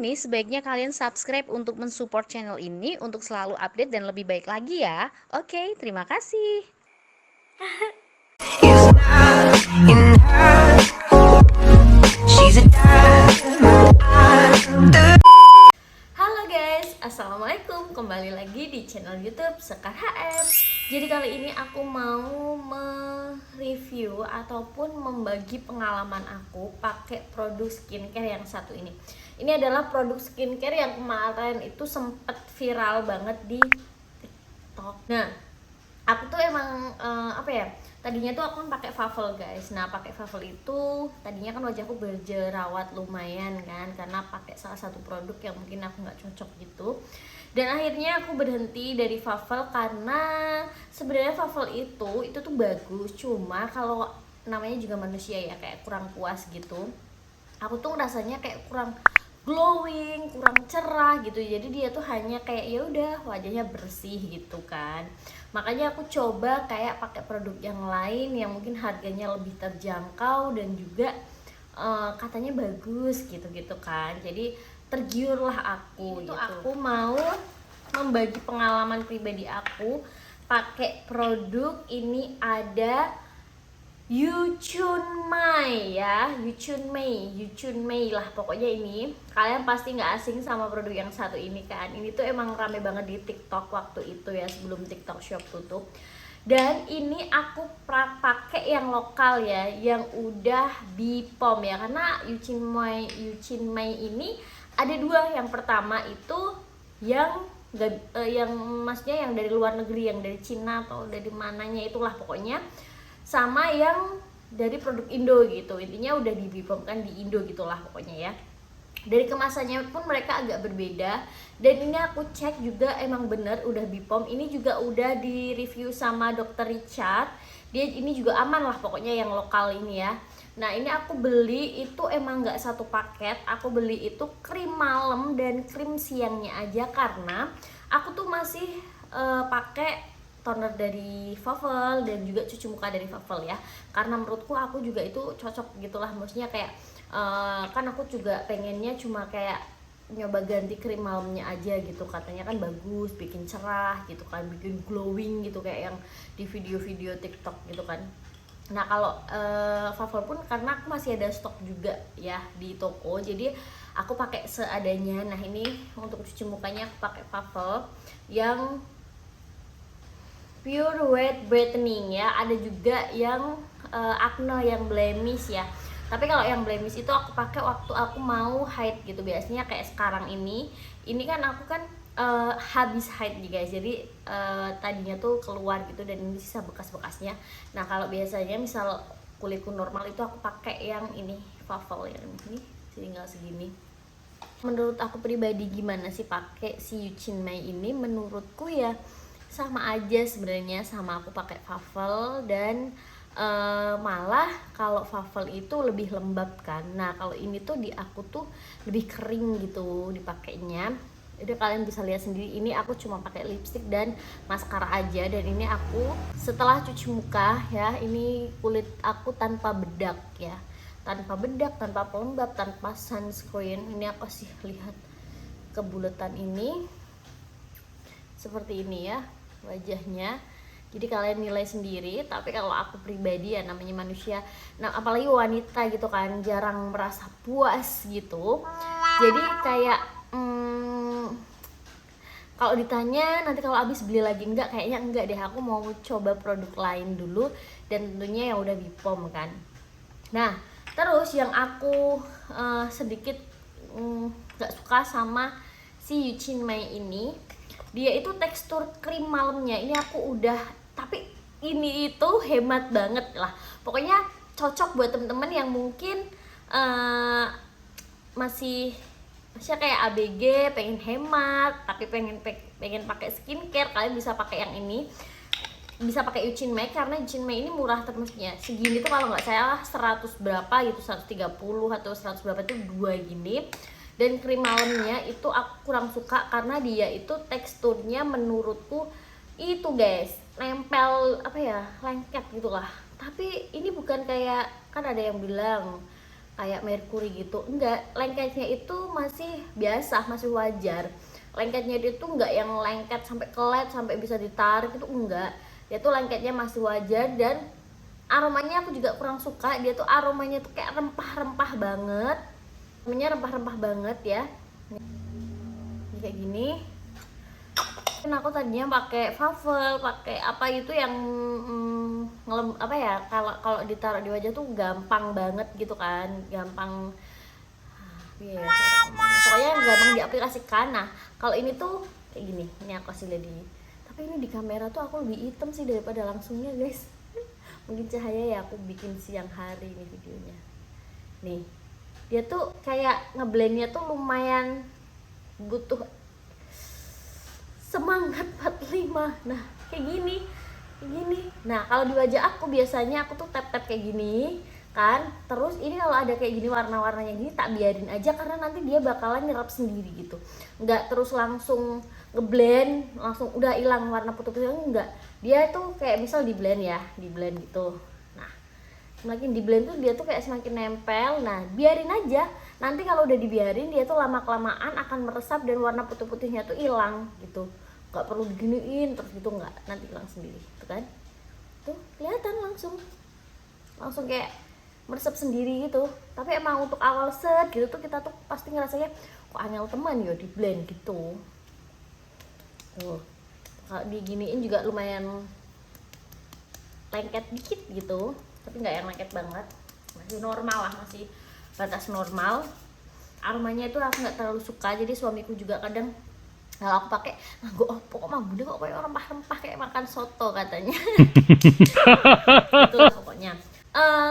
Ini sebaiknya kalian subscribe untuk mensupport channel ini untuk selalu update dan lebih baik lagi ya. Oke, terima kasih. Halo guys, assalamualaikum. Kembali lagi di channel YouTube Sekar HM. Jadi kali ini aku mau mereview ataupun membagi pengalaman aku pakai produk skincare yang satu ini. Ini adalah produk skincare yang kemarin itu sempet viral banget di TikTok. Nah, aku tuh emang tadinya tuh aku kan pakai Favell guys. Nah, pakai Favell itu tadinya kan wajahku berjerawat lumayan kan, karena pakai salah satu produk yang mungkin aku nggak cocok gitu. Dan akhirnya aku berhenti dari Favell karena sebenarnya Favell itu tuh bagus, cuma kalau namanya juga manusia ya, kayak kurang puas gitu. Aku tuh rasanya kayak kurang glowing, kurang cerah gitu. Jadi dia tuh hanya kayak ya udah wajahnya bersih gitu kan. Makanya aku coba kayak pakai produk yang lain yang mungkin harganya lebih terjangkau dan juga katanya bagus gitu-gitu kan. Jadi tergiurlah aku gitu. Aku mau membagi pengalaman pribadi aku pakai produk ini. Ada Yuchunmai ya, Yuchunmai lah pokoknya. Ini kalian pasti nggak asing sama produk yang satu ini kan. Ini tuh emang rame banget di TikTok waktu itu ya, sebelum TikTok Shop tutup. Dan ini aku pakai yang lokal ya, yang udah Bipom ya, karena Yuchunmai ini ada dua. Yang pertama itu yang yang maksudnya yang dari luar negeri, yang dari Cina atau dari mananya itulah pokoknya, sama yang dari produk Indo gitu. Intinya udah di Bipom kan, di Indo gitulah pokoknya ya. Dari kemasannya pun mereka agak berbeda. Dan ini aku cek juga emang bener udah Bipom. Ini juga udah di review sama Dr. Richard. Dia ini juga aman lah pokoknya, yang lokal ini ya. Nah, ini aku beli itu emang nggak satu paket. Aku beli itu krim malam dan krim siangnya aja, karena aku tuh masih pakai toner dari Favell dan juga cuci muka dari Favell ya, karena menurutku aku juga itu cocok gitulah. Maksudnya kayak kan aku juga pengennya cuma kayak nyoba ganti krim malamnya aja gitu, katanya kan bagus, bikin cerah gitu kan, bikin glowing gitu kayak yang di video-video TikTok gitu kan. Nah, kalau Favell pun karena aku masih ada stok juga ya di toko, jadi aku pakai seadanya. Nah, ini untuk cuci mukanya aku pakai Favell yang Pure Wet Brightening ya. Ada juga yang acne, yang blemish ya. Tapi kalau yang blemish itu aku pakai waktu aku mau haid gitu. Biasanya kayak sekarang ini kan aku kan habis haid nih guys. Jadi tadinya tuh keluar gitu dan ini sisa bekas-bekasnya. Nah, kalau biasanya misal kulitku normal itu aku pakai yang ini, Favell yang ini tinggal segini. Menurut aku pribadi gimana sih pakai si Yuchunmai ini? Menurutku ya sama aja sebenarnya sama aku pakai Favell. Dan malah kalau Favell itu lebih lembab kan. Nah, kalau ini tuh di aku tuh lebih kering gitu dipakainya. Udah, kalian bisa lihat sendiri, ini aku cuma pakai lipstick dan maskara aja. Dan ini aku setelah cuci muka ya, ini kulit aku tanpa bedak ya, tanpa bedak, tanpa pelembab, tanpa sunscreen. Ini aku sih lihat kebulatan ini seperti ini ya wajahnya. Jadi kalian nilai sendiri. Tapi kalau aku pribadi ya, namanya manusia, nah apalagi wanita gitu kan, jarang merasa puas gitu. Jadi kayak kalau ditanya nanti kalau habis beli lagi, kayaknya enggak deh. Aku mau coba produk lain dulu, dan tentunya yang udah Bipom kan. Nah, terus yang aku sedikit gak suka sama si Yuchunmai ini, dia itu tekstur krim malamnya ini aku udah, tapi ini itu hemat banget lah pokoknya. Cocok buat temen-temen yang mungkin masih kayak ABG, pengen hemat tapi pengen pakai skincare. Kalian bisa pakai yang ini, bisa pakai Yuchunmai, karena Yuchunmai ini murah termasuknya. Segini tuh kalau nggak salah 100 berapa gitu, 130 atau 100 berapa tuh dua gini. Dan krim malamnya itu aku kurang suka karena dia itu teksturnya menurutku itu guys nempel lengket gitulah. Tapi ini bukan kayak, kan ada yang bilang kayak merkuri gitu. Enggak, lengketnya itu masih biasa, masih wajar. Lengketnya itu enggak yang lengket sampai kelet sampai bisa ditarik, itu enggak. Dia tuh lengketnya masih wajar, dan aromanya aku juga kurang suka. Dia tuh aromanya tuh kayak rempah-rempah banget. Aromanya rempah-rempah banget ya. Ini kayak gini. Kan aku tadinya pakai waffle, pakai apa itu yang apa ya, kalau kalau ditaruh di wajah tuh gampang banget gitu kan, gampang ya, pokoknya gampang diaplikasikan. Nah kalau ini tuh kayak gini, ini aku kasih lihat tapi ini di kamera tuh aku lebih hitam sih daripada langsungnya guys. Mungkin cahaya ya, aku bikin siang hari nih videonya. Nih dia tuh kayak ngeblendnya tuh lumayan butuh semangat 45. Nah kayak gini. Nah kalau di wajah aku biasanya aku tuh tap-tap kayak gini kan, terus ini kalau ada kayak gini warna-warnanya gini tak biarin aja, karena nanti dia bakalan nyerap sendiri gitu, nggak terus langsung ngeblend langsung udah hilang warna putih-putih, enggak. Dia tuh kayak misal di blend ya, di blend gitu. Nah semakin di blend tuh dia tuh kayak semakin nempel. Nah biarin aja, nanti kalau udah dibiarin dia tuh lama kelamaan akan meresap dan warna putih-putihnya tuh hilang gitu. Nggak perlu diginiin terus gitu, nggak, nanti hilang sendiri tuh kan. Tuh kelihatan langsung kayak meresap sendiri gitu. Tapi emang untuk awal set gitu tuh kita tuh pasti ngerasanya kok angel teman ya di blend gitu. Tuh kalau diginiin juga lumayan lengket dikit gitu, tapi nggak yang lengket banget, masih normal lah, masih batas normal. Aromanya itu aku nggak terlalu suka, jadi suamiku juga kadang kalau aku pakai nganggo opo kok mambune kok kayak rempah-rempah kayak makan soto katanya. Itulah pokoknya.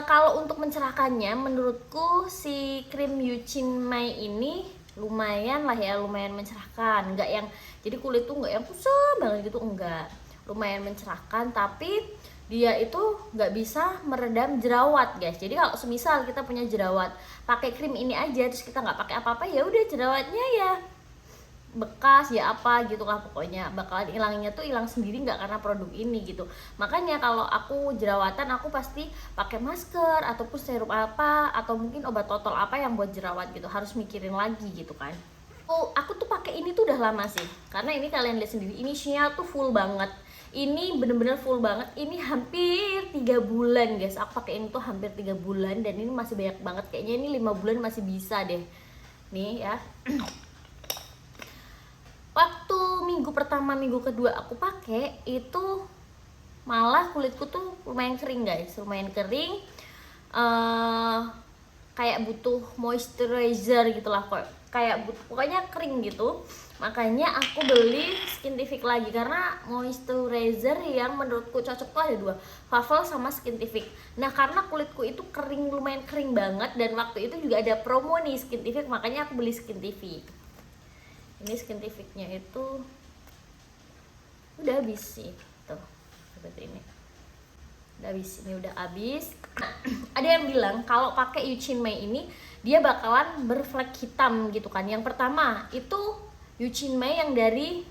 Kalau untuk mencerahkannya menurutku si krim Yuchin Mei ini lumayan lah ya, lumayan mencerahkan. Enggak yang jadi kulit tuh enggak yang kusam banget gitu, enggak. Lumayan mencerahkan, tapi dia itu nggak bisa meredam jerawat guys. Jadi kalau semisal kita punya jerawat pakai krim ini aja terus kita nggak pakai apa-apa, ya udah jerawatnya ya bekas ya apa gitu lah, pokoknya bakalan hilangnya tuh hilang sendiri, nggak karena produk ini gitu. Makanya kalau aku jerawatan aku pasti pakai masker ataupun serum apa atau mungkin obat totol apa yang buat jerawat gitu, harus mikirin lagi gitu kan. Aku tuh pakai ini tuh udah lama sih, karena ini kalian lihat sendiri ini isinya tuh full banget. Ini bener-bener full banget, ini hampir 3 bulan guys. Aku pakai ini tuh hampir 3 bulan dan ini masih banyak banget, kayaknya ini 5 bulan masih bisa deh. Nih ya. Waktu minggu pertama, minggu kedua aku pakai itu malah kulitku tuh lumayan kering guys, lumayan kering. Kayak butuh moisturizer gitulah, kayak pokoknya kering gitu. Makanya aku beli Skintific lagi, karena moisturizer yang menurutku cocok tuh ada dua, Waffle sama Skintific. Nah karena kulitku itu kering, lumayan kering banget, dan waktu itu juga ada promo nih Skintific, makanya aku beli Skintific. Ini Skintificnya itu udah habis sih, tuh seperti ini. Udah habis, ini udah habis. Nah, ada yang bilang kalau pakai Yuchin Mei ini dia bakalan berflek hitam gitu kan. Yang pertama itu Yuchin Mei yang dari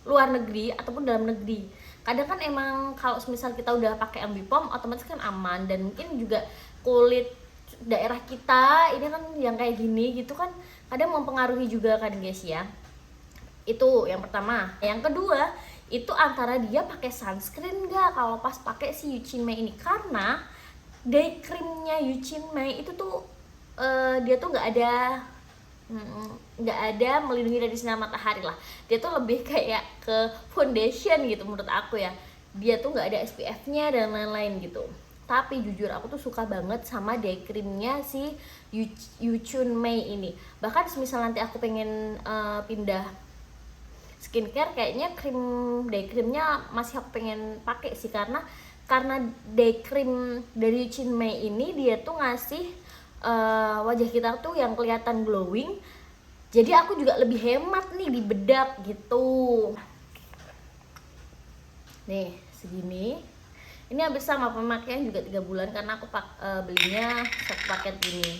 luar negeri ataupun dalam negeri. Kadang kan emang kalau misal kita udah pakai Ambipom otomatis kan aman, dan mungkin juga kulit daerah kita ini kan yang kayak gini gitu kan kadang mempengaruhi juga kan guys ya. Itu yang pertama. Yang kedua itu antara dia pakai sunscreen nggak kalau pas pakai si Yuchin Mei ini, karena day creamnya Yuchin Mei itu tuh dia tuh nggak ada melindungi dari sinar matahari lah. Dia tuh lebih kayak ke foundation gitu menurut aku ya. Dia tuh nggak ada SPF-nya dan lain-lain gitu. Tapi jujur aku tuh suka banget sama day creamnya si Yuchin Mei ini. Bahkan semisal nanti aku pengen pindah skincare, kayaknya day creamnya masih aku pengen pakai sih, karena day cream dari Yuchin Mei ini dia tuh ngasih wajah kita tuh yang kelihatan glowing. Jadi aku juga lebih hemat nih di bedak gitu. Nih segini. Ini habis sama pemakaian juga 3 bulan, karena aku belinya satu paket gini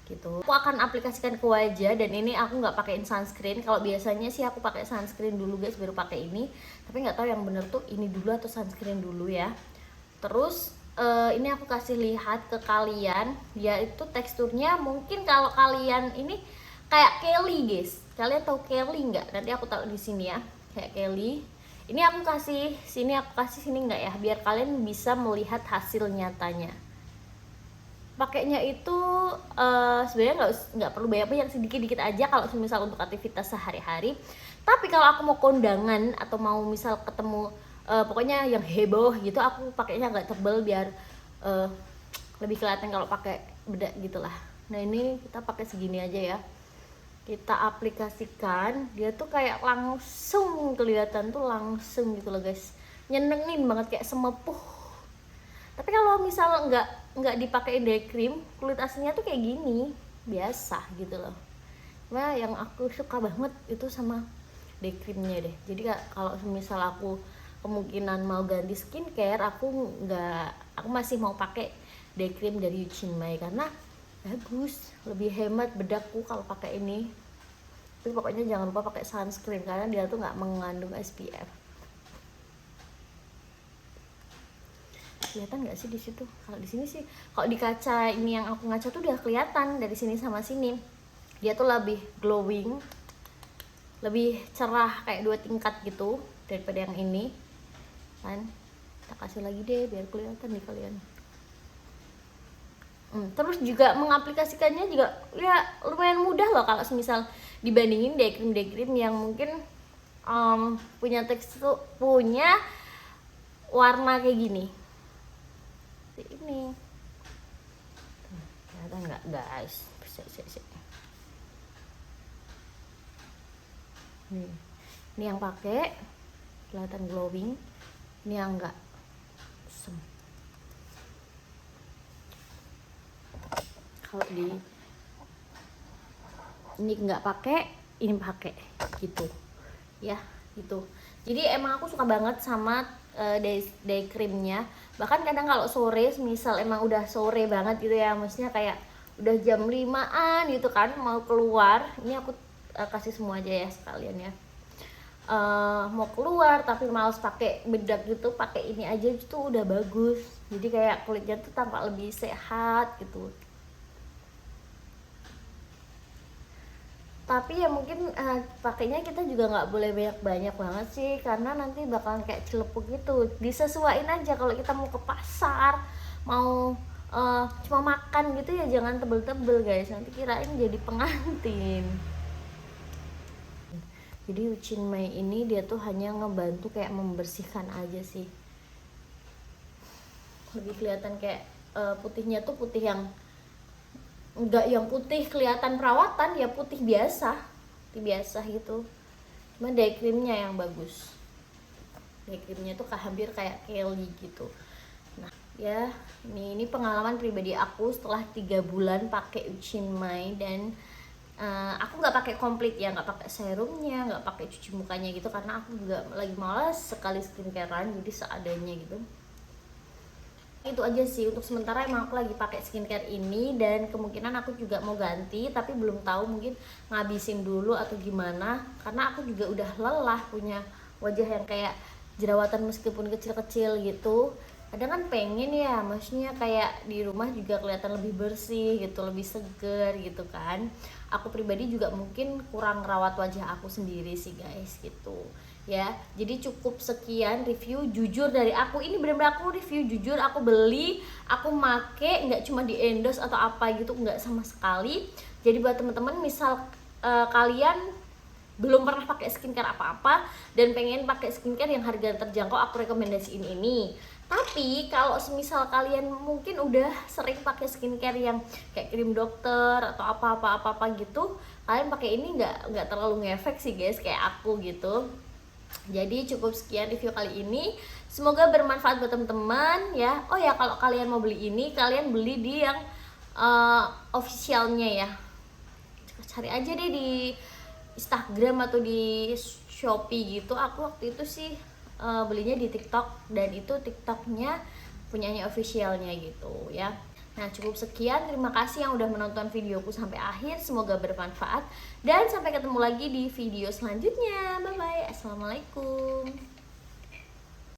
gitu. Aku akan aplikasikan ke wajah, dan ini aku nggak pakein sunscreen. Kalau biasanya sih aku pakai sunscreen dulu guys baru pakai ini, tapi nggak tahu yang bener tuh ini dulu atau sunscreen dulu ya. Terus ini aku kasih lihat ke kalian, dia itu teksturnya mungkin kalau kalian ini kayak Kelly guys. Kalian tahu Kelly nggak? Nanti aku taruh di sini ya, kayak Kelly. Ini aku kasih sini, nggak ya, biar kalian bisa melihat hasil nyatanya. Pakainya itu sebenarnya nggak perlu banyak sedikit aja kalau misal untuk aktivitas sehari-hari. Tapi kalau aku mau kondangan atau mau misal ketemu pokoknya yang heboh gitu, aku pakainya agak tebel biar lebih kelihatan kalau pakai bedak gitulah. Nah ini kita pakai segini aja ya, kita aplikasikan, dia tuh kayak langsung kelihatan tuh langsung gitu loh guys, nyenengin banget kayak semepuh. Tapi kalau misal nggak dipakai day cream, kulit aslinya tuh kayak gini biasa gitu loh. Nah yang aku suka banget itu sama day creamnya deh. Jadi kalau misal aku kemungkinan mau ganti skincare, aku masih mau pakai day cream dari Yuchinmai karena bagus, lebih hemat bedakku kalau pakai ini. Tapi pokoknya jangan lupa pakai sunscreen karena dia tuh nggak mengandung SPF. Kelihatan nggak sih di situ? Kalau di sini sih, kalau di kaca ini yang aku ngaca tuh udah kelihatan dari sini sama sini. Dia tuh lebih glowing, lebih cerah kayak 2 tingkat gitu daripada yang ini. Kan? Kita kasih lagi deh biar kelihatan nih kalian. Terus juga mengaplikasikannya juga ya lumayan mudah loh kalau misal dibandingin day cream yang mungkin punya tekstur, punya warna kayak gini. Ini kelihatan nggak guys? Ini yang pakai kelihatan glowing, ini yang enggak. Kalau di ini nggak pakai, ini pakai gitu ya, gitu. Jadi emang aku suka banget sama day creamnya. Bahkan kadang kalau sore, misal emang udah sore banget gitu ya, maksudnya kayak udah jam 5-an gitu kan, mau keluar, ini aku kasih semua aja ya sekalian ya. Mau keluar tapi males pakai bedak gitu, pakai ini aja itu udah bagus. Jadi kayak kulitnya tuh tampak lebih sehat gitu. Tapi ya mungkin pakainya kita juga nggak boleh banyak banget sih, karena nanti bakalan kayak celepuk gitu. Disesuaiin aja, kalau kita mau ke pasar, mau cuma makan gitu ya jangan tebel-tebel guys, nanti kirain jadi pengantin. Jadi Yuchinmai ini dia tuh hanya ngebantu kayak membersihkan aja sih, lebih kelihatan kayak putihnya tuh putih yang enggak yang putih kelihatan perawatan, ya putih biasa gitu. Cuma day creamnya yang bagus, day creamnya tuh hampir kayak Kelly gitu. Nah ya ini pengalaman pribadi aku setelah 3 bulan pakai Yuchinmai, dan aku nggak pakai komplit ya, nggak pakai serumnya, nggak pakai cuci mukanya gitu, karena aku juga lagi malas sekali skincarean, jadi seadanya gitu. Itu aja sih untuk sementara, emang aku lagi pakai skincare ini, dan kemungkinan aku juga mau ganti, tapi belum tahu, mungkin ngabisin dulu atau gimana, karena aku juga udah lelah punya wajah yang kayak jerawatan meskipun kecil-kecil gitu. Kadang kan pengen ya, maksudnya kayak di rumah juga kelihatan lebih bersih gitu, lebih seger gitu kan. Aku pribadi juga mungkin kurang rawat wajah aku sendiri sih guys gitu ya. Jadi cukup sekian review jujur dari aku, ini bener-bener aku review jujur, aku beli, aku make, nggak cuma di endorse atau apa gitu, nggak sama sekali. Jadi buat teman-teman misal kalian belum pernah pakai skincare apa-apa dan pengen pakai skincare yang harga terjangkau, aku rekomendasiin ini. Tapi kalau semisal kalian mungkin udah sering pakai skincare yang kayak krim dokter atau apa-apa gitu, kalian pakai ini nggak terlalu ngefek sih guys, kayak aku gitu. Jadi cukup sekian review kali ini, semoga bermanfaat buat teman-teman ya. Oh ya, kalau kalian mau beli ini, kalian beli di yang officialnya ya, cari aja deh di Instagram atau di Shopee gitu. Aku waktu itu sih belinya di TikTok, dan itu TikToknya punyanya officialnya gitu ya. Nah cukup sekian, terima kasih yang udah menonton videoku sampai akhir, semoga bermanfaat, dan sampai ketemu lagi di video selanjutnya. Bye bye, assalamualaikum.